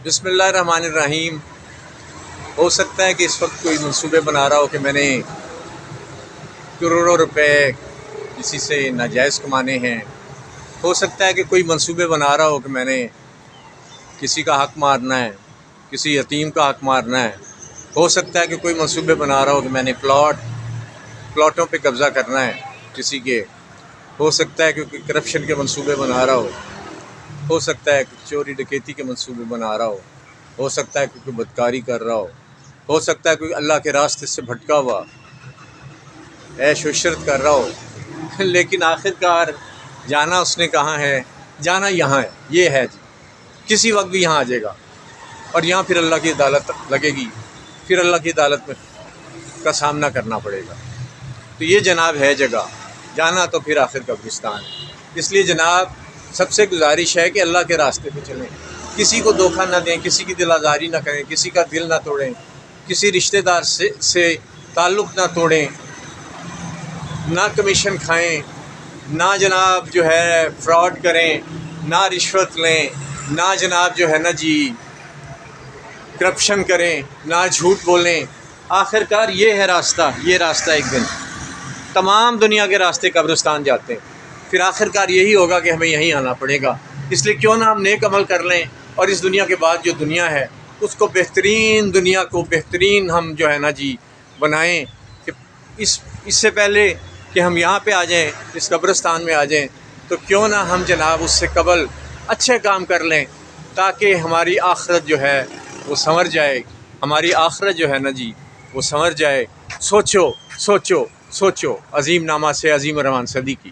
بسم اللہ الرحمن الرحیم۔ ہو سکتا ہے کہ اس وقت کوئی منصوبے بنا رہا ہو کہ میں نے کروڑوں روپے کسی سے ناجائز کمانے ہیں۔ ہو سکتا ہے کہ کوئی منصوبے بنا رہا ہو کہ میں نے کسی کا حق مارنا ہے، کسی یتیم کا حق مارنا ہے۔ ہو سکتا ہے کہ کوئی منصوبے بنا رہا ہو کہ میں نے پلاٹوں پہ قبضہ کرنا ہے کسی کے۔ ہو سکتا ہے کہ کوئی کرپشن کے منصوبے بنا رہا ہو سکتا ہے کہ چوری ڈکیتی کے منصوبے بنا رہا ہو سکتا ہے کہ کوئی بدکاری کر رہا ہو سکتا ہے کوئی اللہ کے راستے سے بھٹکا ہوا عیش و عشرت کر رہا ہو لیکن آخر کار جانا اس نے کہاں ہے؟ جانا یہاں ہے، یہ ہے جی، کسی وقت بھی یہاں آ جائے گا اور یہاں پھر اللہ کی عدالت لگے گی، پھر اللہ کی عدالت میں کا سامنا کرنا پڑے گا۔ تو یہ جناب ہے جگہ، جانا تو پھر آخر قبرستان ہے۔ اس لیے جناب سب سے گزارش ہے کہ اللہ کے راستے پہ چلیں، کسی کو دھوکہ نہ دیں، کسی کی دل آزاری نہ کریں، کسی کا دل نہ توڑیں، کسی رشتہ دار سے تعلق نہ توڑیں، نہ کمیشن کھائیں، نہ جناب جو ہے فراڈ کریں، نہ رشوت لیں، نہ جناب جو ہے نا جی کرپشن کریں، نہ جھوٹ بولیں۔ آخر کار یہ ہے راستہ، یہ راستہ ایک دن تمام دنیا کے راستے قبرستان جاتے ہیں، پھر آخر کار یہی ہوگا کہ ہمیں یہیں آنا پڑے گا۔ اس لیے کیوں نہ ہم نیک عمل کر لیں اور اس دنیا کے بعد جو دنیا ہے اس کو بہترین، دنیا کو بہترین ہم جو ہے نا جی بنائیں کہ اس سے پہلے کہ ہم یہاں پہ آ جائیں، اس قبرستان میں آ جائیں، تو کیوں نہ ہم جناب اس سے قبل اچھے کام کر لیں تاکہ ہماری آخرت جو ہے وہ سنور جائے، ہماری آخرت جو ہے نا جی وہ سنور جائے۔ سوچو سوچو سوچو، عظیم نامہ سے عظیم رحمان صدیقی۔